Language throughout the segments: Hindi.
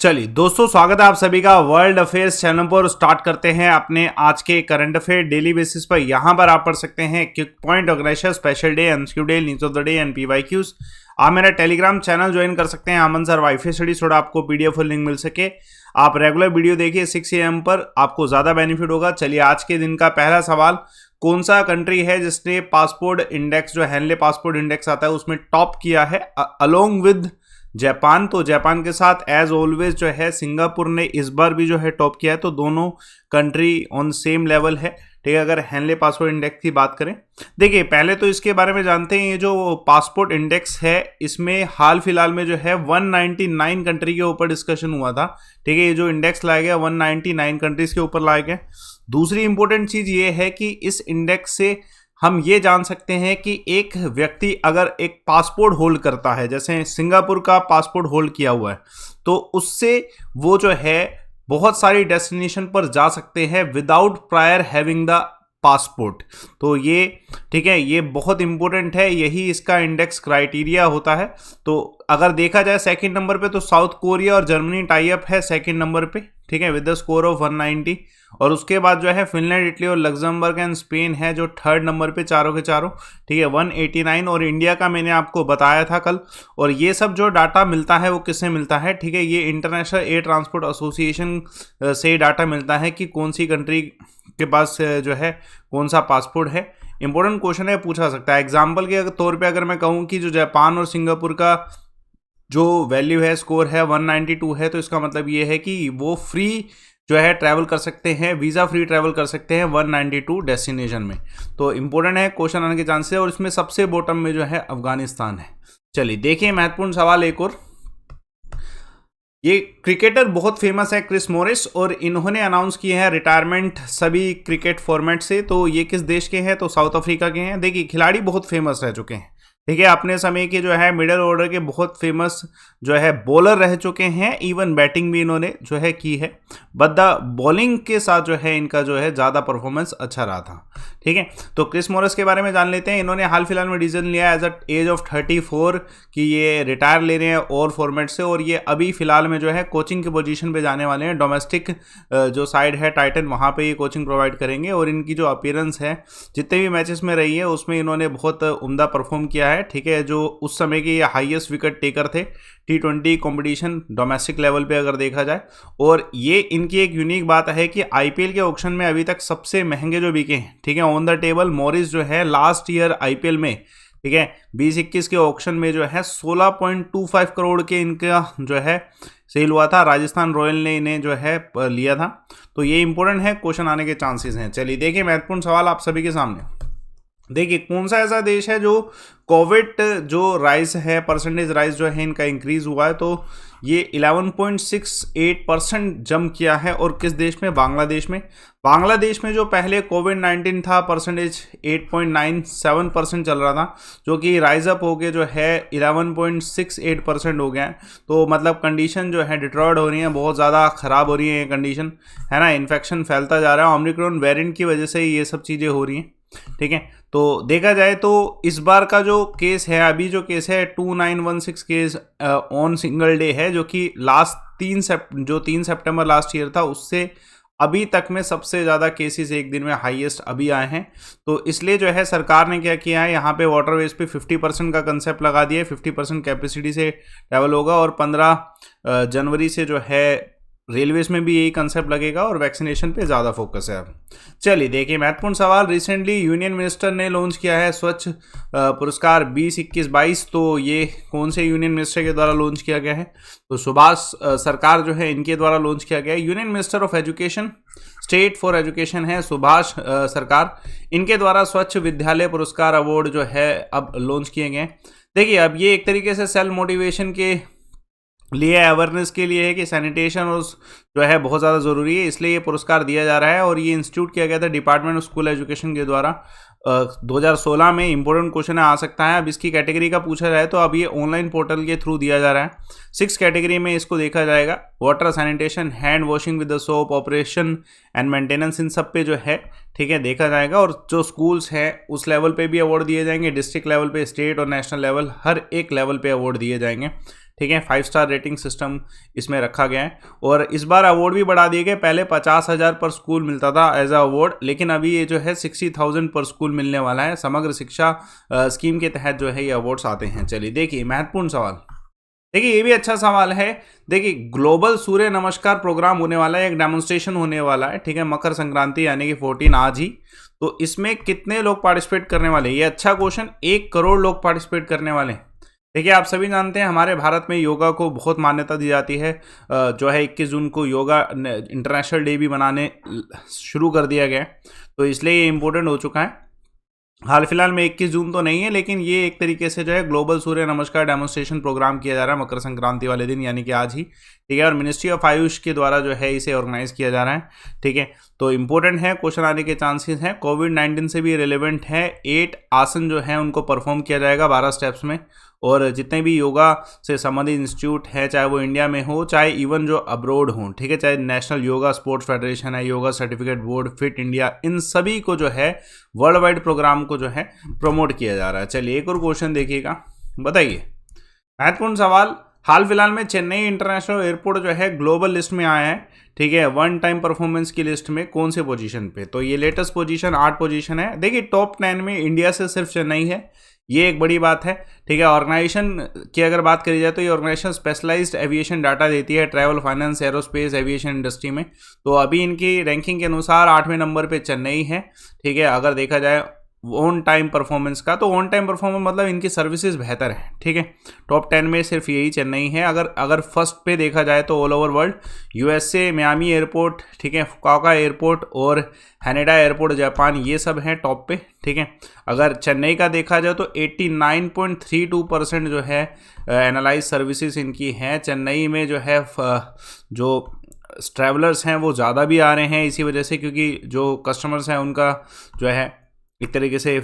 चलिए दोस्तों, स्वागत है आप सभी का वर्ल्ड अफेयर्स चैनल पर। स्टार्ट करते हैं अपने आज के करंट अफेयर डेली बेसिस पर। यहाँ पर आप पढ़ सकते हैं quick point, organiser, special day, MCQ day, news of the day and PYQs. आप मेरा टेलीग्राम चैनल ज्वाइन कर सकते हैं, अमन सर वाईफाई स्टडी, थोड़ा आपको पीडीएफ लिंक मिल सके। आप रेगुलर वीडियो देखिए 6 AM पर, आपको ज्यादा बेनिफिट होगा। चलिए आज के दिन का पहला सवाल, कौन सा कंट्री है जिसने पासपोर्ट इंडेक्स, जो हेनले पासपोर्ट इंडेक्स आता है, उसमें टॉप किया है अलोंग विद जापान? तो जापान के साथ एज ऑलवेज जो है सिंगापुर ने इस बार भी जो है टॉप किया है। तो दोनों कंट्री ऑन सेम लेवल है, ठीक है। अगर हेनले पासपोर्ट इंडेक्स की बात करें, देखिए पहले तो इसके बारे में जानते हैं। ये जो पासपोर्ट इंडेक्स है, इसमें हाल फिलहाल में जो है 199 कंट्री के ऊपर डिस्कशन हुआ था, ठीक है। ये जो इंडेक्स लाया गया 199 कंट्रीज के ऊपर लाया गया। दूसरी इंपॉर्टेंट चीज ये है कि इस इंडेक्स से हम ये जान सकते हैं कि एक व्यक्ति अगर एक पासपोर्ट होल्ड करता है, जैसे सिंगापुर का पासपोर्ट होल्ड किया हुआ है, तो उससे वो जो है बहुत सारी डेस्टिनेशन पर जा सकते हैं without prior having the passport. तो ये ठीक है, ये बहुत इंपॉर्टेंट है, यही इसका इंडेक्स क्राइटेरिया होता है। तो अगर देखा जाए सेकंड नंबर पे तो साउथ कोरिया और जर्मनी टाई अप है सेकंड नंबर पे, ठीक है, विद द स्कोर ऑफ 190। और उसके बाद जो है फिनलैंड, इटली और लग्जमबर्ग एंड स्पेन है जो थर्ड नंबर पे, चारों के चारों, ठीक है, 189। और इंडिया का मैंने आपको बताया था कल। और ये सब जो डाटा मिलता है वो किससे मिलता है, ठीक है, ये इंटरनेशनल एयर ट्रांसपोर्ट एसोसिएशन से डाटा मिलता है कि कौन सी कंट्री के पास जो है कौन सा पासपोर्ट है। इंपॉर्टेंट क्वेश्चन है, पूछा सकता है। एग्जाम्पल के तौर पर अगर मैं कहूँ कि जो जापान और सिंगापुर का जो वैल्यू है, स्कोर है 192 है, तो इसका मतलब ये है कि वो फ्री जो है ट्रैवल कर सकते हैं, वीज़ा फ्री ट्रैवल कर सकते हैं 192 डेस्टिनेशन में। तो इंपॉर्टेंट है क्वेश्चन आने के चांसेस है। और इसमें सबसे बॉटम में जो है अफगानिस्तान है। चलिए देखिए महत्वपूर्ण सवाल एक और। ये क्रिकेटर बहुत फेमस है क्रिस मॉरिस, और इन्होंने अनाउंस किए हैं रिटायरमेंट सभी क्रिकेट फॉर्मेट से। तो ये किस देश के हैं? तो साउथ अफ्रीका के हैं। देखिए खिलाड़ी बहुत फेमस रह चुके हैं, ठीक है, अपने समय के जो है मिडिल ऑर्डर के बहुत फेमस जो है बॉलर रह चुके हैं। इवन बैटिंग भी इन्होंने जो है की है, बट द बॉलिंग के साथ जो है इनका जो है ज़्यादा परफॉर्मेंस अच्छा रहा था, ठीक है। तो क्रिस मॉरिस के बारे में जान लेते हैं। इन्होंने हाल फिलहाल में डिसीजन लिया एज अ एज ऑफ 34 कि ये रिटायर ले रहे हैं और फॉर्मेट से। और ये अभी फिलहाल में जो है कोचिंग की पोजीशन पे जाने वाले हैं। डोमेस्टिक जो साइड है टाइटन, वहाँ पे ये कोचिंग प्रोवाइड करेंगे। और इनकी जो अपीयरेंस है जितने भी मैचेस में रही है उसमें इन्होंने बहुत उम्दा परफॉर्म किया है, ठीक है। जो उस समय के हाईएस्ट विकेट टेकर थे T20 कंपटीशन डोमेस्टिक लेवल पे अगर देखा जाए। और ये इनकी एक यूनिक बात है कि आईपीएल के ऑक्शन में अभी तक सबसे महंगे जो बिके हैं, ठीक है, ऑन द टेबल मॉरिस जो है लास्ट ईयर आईपीएल में, ठीक है, 2021 के ऑक्शन में जो है 16.25 करोड़ के इनका जो है सेल हुआ था। राजस्थान रॉयल ने इन्हें जो है लिया था। तो ये इंपॉर्टेंट है, क्वेश्चन आने के चांसेस हैं। चलिए देखिए महत्वपूर्ण सवाल आप सभी के सामने। देखिए कौन सा ऐसा देश है जो कोविड जो राइज है, परसेंटेज राइज जो है इनका इंक्रीज हुआ है, तो ये 11.68% जंप किया है। और किस देश में? बांग्लादेश में। बांग्लादेश में जो पहले कोविड-19 था, परसेंटेज 8.97% चल रहा था, जो कि राइज अप होके जो है 11.68% हो गया है। तो मतलब कंडीशन जो है डिट्रॉयड हो रही है, बहुत ज़्यादा ख़राब हो रही है ये कंडीशन, है ना। इन्फेक्शन फैलता जा रहा है, ओमिक्रॉन वेरिएंट की वजह से ये सब चीज़ें हो रही हैं, ठीक है। तो देखा जाए तो इस बार का जो केस है, अभी जो केस है 2916 केस ऑन सिंगल डे है, जो कि लास्ट 3 सितंबर लास्ट ईयर था, उससे अभी तक में सबसे ज़्यादा केसेस एक दिन में हाईएस्ट अभी आए हैं। तो इसलिए जो है सरकार ने क्या किया है, यहाँ पे वाटरवेज पे 50% का कंसेप्ट लगा दिया है। 50% कैपेसिटी से ट्रैवल होगा। और 15 जनवरी से जो है रेलवेज में भी यही कंसेप्ट लगेगा। और वैक्सीनेशन पे ज़्यादा फोकस है अब। चलिए देखिए महत्वपूर्ण सवाल। रिसेंटली यूनियन मिनिस्टर ने लॉन्च किया है स्वच्छ पुरस्कार 2021-22। तो ये कौन से यूनियन मिनिस्टर के द्वारा लॉन्च किया गया है? तो सुभाष सरकार जो है इनके द्वारा लॉन्च किया गया है। Union minister of education, state for education है सुभाष सरकार। इनके द्वारा स्वच्छ विद्यालय पुरस्कार अवार्ड जो है अब लॉन्च किए गए। देखिए अब ये एक तरीके से सेल्फ मोटिवेशन के लिए, अवेयरनेस के लिए है कि सैनिटेशन और जो है बहुत ज़्यादा ज़रूरी है, इसलिए ये पुरस्कार दिया जा रहा है। और ये इंस्टीट्यूट किया गया था डिपार्टमेंट ऑफ स्कूल एजुकेशन के द्वारा 2016 में। इंपॉर्टेंट क्वेश्चन आ सकता है। अब इसकी कैटेगरी का पूछा जाए तो अब ये ऑनलाइन पोर्टल के थ्रू दिया जा रहा है। 6 कैटेगरी में इसको देखा जाएगा। Water, sanitation, hand washing with the soap, operation and maintenance, इन सब पे जो है, ठीक है, देखा जाएगा। और जो स्कूल्स हैं उस लेवल पे भी अवार्ड दिए जाएंगे, डिस्ट्रिक्ट लेवल पे, स्टेट और नेशनल लेवल, हर एक लेवल पे अवार्ड दिए जाएंगे, ठीक है, 5 स्टार रेटिंग सिस्टम इसमें रखा गया है। और इस बार अवार्ड भी बढ़ा दिए गए, पहले 50,000 पर स्कूल मिलता था एज अ अवार्ड, लेकिन अभी ये जो है 60,000 पर स्कूल मिलने वाला है। समग्र शिक्षा स्कीम के तहत जो है ये अवार्ड्स आते हैं। चलिए देखिए महत्वपूर्ण सवाल, देखिए ये भी अच्छा सवाल है। देखिए ग्लोबल सूर्य नमस्कार प्रोग्राम होने वाला है, एक डेमोन्स्ट्रेशन होने वाला है, ठीक है, मकर संक्रांति यानी कि 14 आज ही। तो इसमें कितने लोग पार्टिसिपेट करने वाले हैं, ये अच्छा क्वेश्चन। 1 करोड़ लोग पार्टिसिपेट करने वाले हैं। देखिए आप सभी जानते हैं हमारे भारत में योगा को बहुत मान्यता दी जाती है। जो है 21 जून को योगा इंटरनेशनल डे भी मनाने शुरू कर दिया गया है, तो इसलिए ये इंपॉर्टेंट हो चुका है। हाल फिलहाल में 21 जून तो नहीं है, लेकिन ये एक तरीके से जो है ग्लोबल सूर्य नमस्कार डेमोन्स्ट्रेशन प्रोग्राम किया जा रहा है मकर संक्रांति वाले दिन, यानी कि आज ही, ठीक है। और मिनिस्ट्री ऑफ आयुष के द्वारा जो है इसे ऑर्गेनाइज किया जा रहा है, ठीक है। तो इंपॉर्टेंट है, क्वेश्चन आने के चांसेस हैं। कोविड-19 से भी रिलेवेंट है। 8 आसन जो है उनको परफॉर्म किया जाएगा 12 स्टेप्स में। और जितने भी योगा से संबंधित इंस्टीट्यूट है, चाहे वो इंडिया में हो, चाहे इवन जो अब्रोड हो, ठीक है, चाहे नेशनल योगा स्पोर्ट्स फेडरेशन है, yoga certificate board, fit India, इन सभी को जो है वर्ल्ड वाइड प्रोग्राम को जो है प्रमोट किया जा रहा है। चलिए एक और क्वेश्चन देखिएगा, बताइए महत्वपूर्ण सवाल। हाल फिलहाल में चेन्नई इंटरनेशनल एयरपोर्ट जो है ग्लोबल लिस्ट में आया है, ठीक है, वन टाइम परफॉर्मेंस की लिस्ट में कौन से पोजीशन पे। तो ये लेटेस्ट पोजीशन 8 पोजीशन है। देखिए टॉप 10 में इंडिया से सिर्फ चेन्नई है, ये एक बड़ी बात है, ठीक है। ऑर्गेनाइजेशन की अगर बात करी जाए तो ये ऑर्गेनाइजेशन स्पेशलाइज्ड एविएशन डाटा देती है travel, finance, aerospace, aviation industry में। तो अभी इनकी रैंकिंग के अनुसार 8वें नंबर पे चेन्नई है, ठीक है। अगर देखा जाए ऑन टाइम परफॉर्मेंस का, तो ऑन टाइम परफॉर्मेंस मतलब इनकी सर्विसेज बेहतर है, ठीक है। टॉप 10 में सिर्फ यही चेन्नई है। अगर फर्स्ट पे देखा जाए तो all over world USA Miami airport, ठीक है, फुकुओका एयरपोर्ट और हैनेडा एयरपोर्ट जापान, ये सब हैं टॉप पे, ठीक है। अगर चेन्नई का देखा जाए तो 89.32% जो है एनालाइज सर्विसेज इनकी हैं। चेन्नई में जो है जो ट्रैवलर्स हैं वो ज़्यादा भी आ रहे हैं इसी वजह से, क्योंकि जो कस्टमर्स हैं उनका जो है एक तरीके से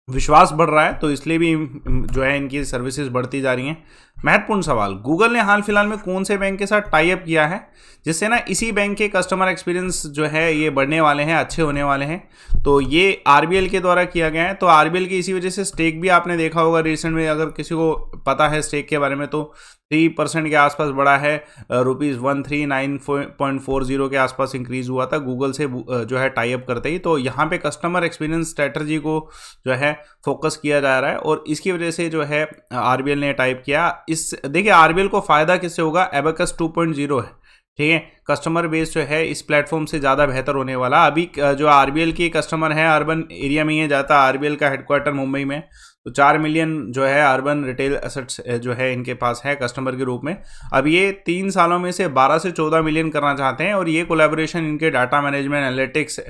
विश्वास बढ़ रहा है, तो इसलिए भी जो है इनकी सर्विसेज बढ़ती जा रही हैं। महत्वपूर्ण सवाल, गूगल ने हाल फिलहाल में कौन से बैंक के साथ टाई अप किया है जिससे ना इसी बैंक के कस्टमर एक्सपीरियंस जो है ये बढ़ने वाले हैं, अच्छे होने वाले हैं। तो ये आरबीएल के द्वारा किया गया है। तो आरबीएल की इसी वजह से स्टेक भी आपने देखा होगा रिसेंट में, अगर किसी को पता है स्टेक के बारे में, तो 3% के आसपास बढ़ा है, ₹139.40 के आसपास इंक्रीज हुआ था गूगल से जो है टाई अप करते ही। तो यहाँ पे कस्टमर एक्सपीरियंस स्ट्रेटजी को जो है फोकस किया जा रहा है और इसकी वजह से जो है आरबीएल ने टाइप किया। इस देखिए आरबीएल को फायदा किससे होगा, एबेकस 2.0 है, ठीक है। कस्टमर बेस जो है इस प्लेटफॉर्म से ज़्यादा बेहतर होने वाला। अभी जो आरबीएल की कस्टमर है अर्बन एरिया में ही जाता है, आरबीएल का हेडक्वार्टर मुंबई में, तो 4 मिलियन जो है अर्बन रिटेल एसेट्स जो है इनके पास है कस्टमर के रूप में। अब ये 3 सालों में से 12 से 14 मिलियन करना चाहते हैं और ये कोलैबोरेशन इनके डाटा मैनेजमेंट, एनालिटिक्स,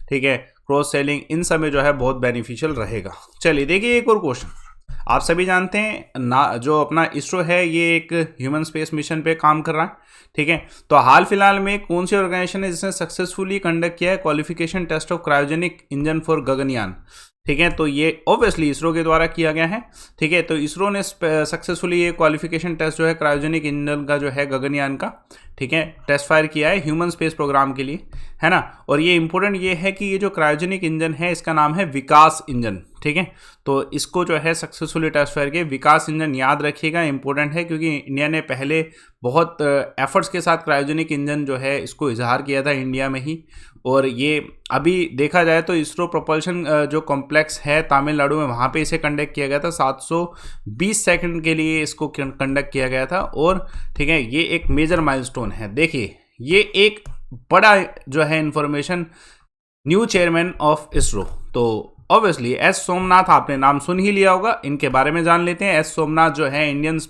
ठीक है, क्रॉस सेलिंग, इन सब में जो है बहुत बेनिफिशियल रहेगा। चलिए देखिए एक और क्वेश्चन। आप सभी जानते हैं ना जो अपना इसरो है ये एक ह्यूमन स्पेस मिशन पे काम कर रहा है, ठीक है। तो हाल फिलहाल में कौन सी ऑर्गेनाइजेशन है जिसने सक्सेसफुली कंडक्ट किया है qualification test of cryogenic engine for Gaganyaan, ठीक है। तो ये ऑब्वियसली इसरो के द्वारा किया गया है, ठीक है। तो इसरो ने सक्सेसफुली ये क्वालिफिकेशन टेस्ट जो है क्रायोजेनिक इंजन का जो है गगनयान का, ठीक है, टेस्ट फायर किया है ह्यूमन स्पेस प्रोग्राम के लिए, है ना। और ये इंपॉर्टेंट ये है कि ये जो क्रायोजेनिक इंजन है इसका नाम है विकास इंजन, ठीक है। तो इसको जो है सक्सेसफुली टेस्ट फायर किया। विकास इंजन याद रखिएगा, इंपॉर्टेंट है, क्योंकि इंडिया ने पहले बहुत एफर्ट्स के साथ क्रायोजेनिक इंजन जो है इसको इजहार किया था इंडिया में ही। और ये अभी देखा जाए तो इसरो प्रोपल्शन जो कॉम्प्लेक्स है तमिलनाडु में, वहाँ पे इसे कंडक्ट किया गया था। 720 सेकंड के लिए इसको कंडक्ट किया गया था और ठीक है, ये एक मेजर माइलस्टोन है। देखिए ये एक बड़ा जो है information, new chairman of ISRO, तो ऑब्वियसली एस सोमनाथ, आपने नाम सुन ही लिया होगा, इनके बारे में जान लेते हैं। एस सोमनाथ जो है इंडियन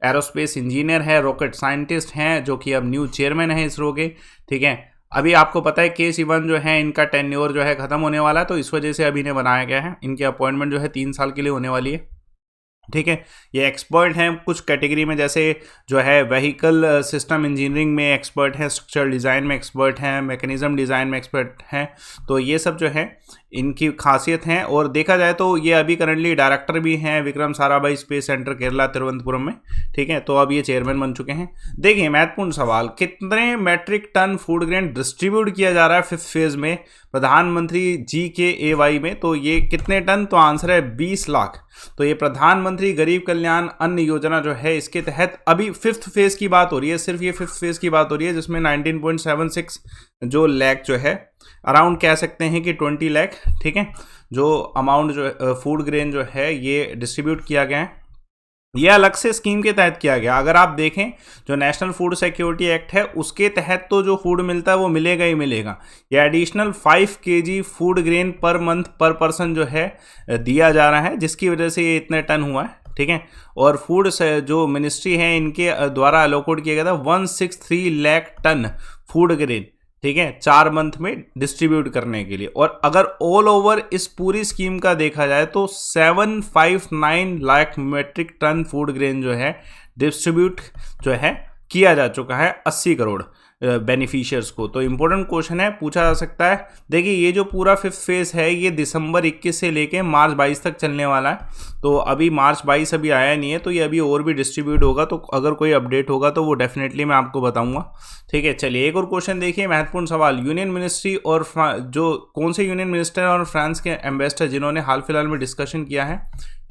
एरोस्पेस इंजीनियर है, रॉकेट साइंटिस्ट हैं, जो कि अब न्यू चेयरमैन है इसरो के, ठीक है। अभी आपको पता है के सिवन जो है इनका टेन्योर जो है खत्म होने वाला है, तो इस वजह से अभी इन्हें बनाया गया है। इनकी अपॉइंटमेंट जो है 3 साल के लिए होने वाली है, ठीक है। ये एक्सपर्ट हैं कुछ कैटेगरी में, जैसे जो है व्हीकल सिस्टम इंजीनियरिंग में एक्सपर्ट हैं, स्ट्रक्चरल डिज़ाइन में एक्सपर्ट हैं, मैकेनिज्म डिज़ाइन में एक्सपर्ट हैं। तो ये सब जो है इनकी खासियत हैं। और देखा जाए तो ये अभी करंटली डायरेक्टर भी हैं विक्रम साराभाई स्पेस सेंटर केरला तिरुवनंतपुरम में, ठीक है। तो अब ये चेयरमैन बन चुके हैं। देखिए महत्वपूर्ण सवाल, कितने metric ton food grain distribute किया जा रहा है 5th फेज में प्रधानमंत्री GKAY में? तो ये कितने टन? तो आंसर है 20 लाख। तो ये प्रधानमंत्री गरीब कल्याण अन्न योजना जो है इसके तहत अभी 5th फेज की बात हो रही है, सिर्फ ये 5th फेज की बात हो रही है, जिसमें 19.76 जो लाख जो है अराउंड कह सकते हैं कि 20 लाख, ठीक है, जो अमाउंट जो फूड ग्रेन जो है ये डिस्ट्रीब्यूट किया गया है। ये अलग से स्कीम के तहत किया गया। अगर आप देखें जो नेशनल फूड सिक्योरिटी एक्ट है उसके तहत तो जो फूड मिलता है वो मिलेगा ही मिलेगा। ये additional 5 kg food grain per month पर पर्सन जो है दिया जा रहा है, जिसकी वजह से ये इतने टन हुआ है, ठीक है। और फूड जो मिनिस्ट्री है इनके द्वारा अलोकेट किया गया था 163 लाख टन फूड ग्रेन, ठीक है, 4 मंथ में डिस्ट्रीब्यूट करने के लिए। और अगर ऑल ओवर इस पूरी स्कीम का देखा जाए तो 759 lakh metric ton food grain जो है डिस्ट्रीब्यूट जो है किया जा चुका है 80 करोड़ बेनिफिशियर्स को। तो इंपॉर्टेंट क्वेश्चन है, पूछा जा सकता है। देखिए ये जो पूरा 5th फेज है ये दिसंबर 21 से लेके मार्च 22 तक चलने वाला है। तो अभी मार्च 22 अभी आया नहीं है, तो ये अभी और भी डिस्ट्रीब्यूट होगा। तो अगर कोई अपडेट होगा तो वो डेफिनेटली मैं आपको बताऊंगा, ठीक है। चलिए एक और क्वेश्चन देखिए, महत्वपूर्ण सवाल। यूनियन मिनिस्ट्री और जो कौन से यूनियन मिनिस्टर और फ्रांस के एम्बेसडर जिन्होंने हाल फिलहाल में डिस्कशन किया है,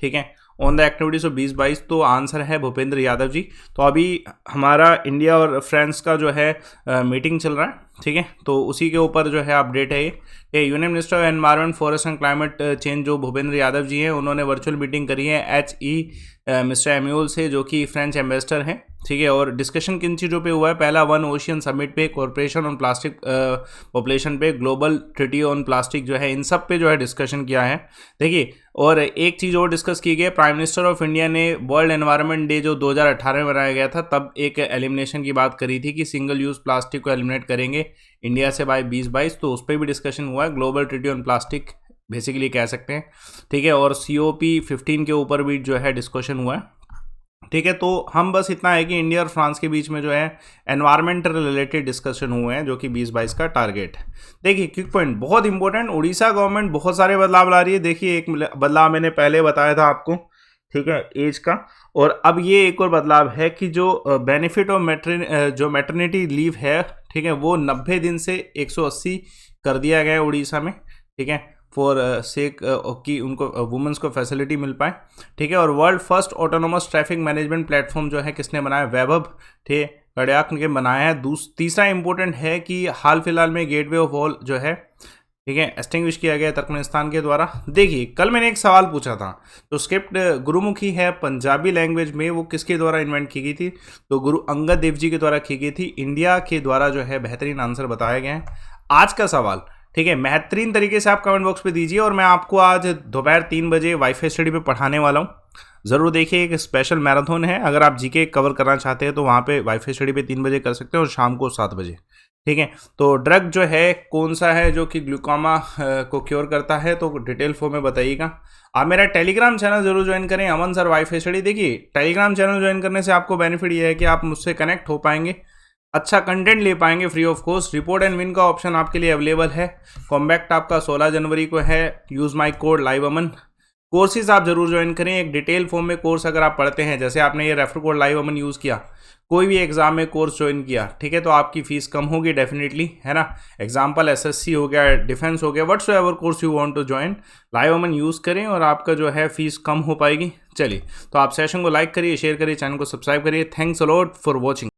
ठीक है, ऑन द एक्टिविटीज ऑफ 2022? तो आंसर है भूपेंद्र यादव जी। तो अभी हमारा इंडिया और फ्रांस का जो है मीटिंग चल रहा है, ठीक है, तो उसी के ऊपर जो है अपडेट है ये union minister of environment forest and climate change जो भूपेंद्र यादव जी हैं उन्होंने वर्चुअल मीटिंग करी है मिस्टर एम्यूल से, जो कि फ्रेंच एम्बेसडर हैं, ठीक है। और डिस्कशन किन चीज़ों पे हुआ है? पहला वन ओशियन समिट पे, कॉर्पोरेशन ऑन प्लास्टिक पॉपुलेशन पे, ग्लोबल ट्रीटी ऑन प्लास्टिक जो है, इन सब पे जो है डिस्कशन किया है। देखिए और एक चीज़ और डिस्कस की गई, प्राइम मिनिस्टर ऑफ इंडिया ने वर्ल्ड एनवायरनमेंट डे जो 2018 में मनाया गया था तब एक एलिमिनेशन की बात करी थी कि सिंगल यूज़ प्लास्टिक को एलिमिनेट करेंगे इंडिया से बाय 2022। तो उस पर भी डिस्कशन हुआ है, global treaty on plastic basically कह सकते हैं, ठीक है। और COP15 के ऊपर भी जो है डिस्कशन हुआ है, ठीक है। तो हम बस इतना है कि इंडिया और फ्रांस के बीच में जो है एनवायरमेंटल रिलेटेड डिस्कशन हुए हैं, जो कि 2022 का टारगेट है। देखिए क्विक पॉइंट बहुत इंपॉर्टेंट, उड़ीसा गवर्नमेंट बहुत सारे बदलाव ला रही है। देखिए एक बदलाव मैंने पहले बताया था आपको, ठीक है, एज का। और अब ये एक और बदलाव है कि जो बेनिफिट ऑफ जो मैटरनिटी लीव है, ठीक है, वो 90 दिन से 180 कर दिया गया है उड़ीसा में, ठीक है, फॉर सेक कि उनको वुमेंस को फैसिलिटी मिल पाए, ठीक है। और world first autonomous traffic management platform जो है किसने बनाया? वैभव, ठीक है, कड़ियाक ने बनाया है। तीसरा इंपॉर्टेंट है कि हाल फिलहाल में गेटवे ऑफ ऑल जो है, ठीक है, एस्टिंग्विश किया गया तुर्कमेनिस्तान के द्वारा। देखिए कल मैंने एक सवाल पूछा था, तो स्क्रिप्ट गुरुमुखी है पंजाबी लैंग्वेज में, वो किसके द्वारा इन्वेंट की गई थी? तो गुरु अंगद देव जी के द्वारा की गई थी। इंडिया के द्वारा जो है बेहतरीन आंसर बताया गया है। आज का सवाल, ठीक है, बेहतरीन तरीके से आप कमेंट बॉक्स पे दीजिए और मैं आपको आज दोपहर 3 बजे वाईफाई स्टडी पे पढ़ाने वाला हूँ। ज़रूर देखिए, एक स्पेशल मैराथन है। अगर आप जीके कवर करना चाहते हैं तो वहाँ पे वाईफाई स्टडी पे 3 बजे कर सकते हैं और शाम को 7 बजे, ठीक है। तो ड्रग जो है कौन सा है जो कि ग्लूकोमा को क्योर करता है, तो डिटेल फॉर्म में बताइएगा। आप मेरा टेलीग्राम चैनल जरूर ज्वाइन करें, अमन सर वाईफाई स्टडी। देखिए टेलीग्राम चैनल ज्वाइन करने से आपको बेनिफिट ये है कि आप मुझसे कनेक्ट हो पाएंगे, अच्छा कंटेंट ले पाएंगे free of cost. Report and win का ऑप्शन आपके लिए अवेलेबल है। कॉम्बैक्ट आपका 16 जनवरी को है। Use my code live Aman. Courses आप जरूर ज्वाइन करें, एक डिटेल फॉर्म में कोर्स अगर आप पढ़ते हैं, जैसे आपने ये refer code live Aman use किया, कोई भी एग्जाम में कोर्स ज्वाइन किया, ठीक है, तो आपकी फीस कम होगी डेफिनेटली, है ना। एग्जाम्पल SSC हो गया, डिफेंस हो गया, whatsoever course you want to join, live Aman use करें और आपका जो है फीस कम हो पाएगी। चलिए, तो आप सेशन को लाइक करिए, शेयर करिए, चैनल को सब्सक्राइब करिए। Thanks a lot for watching.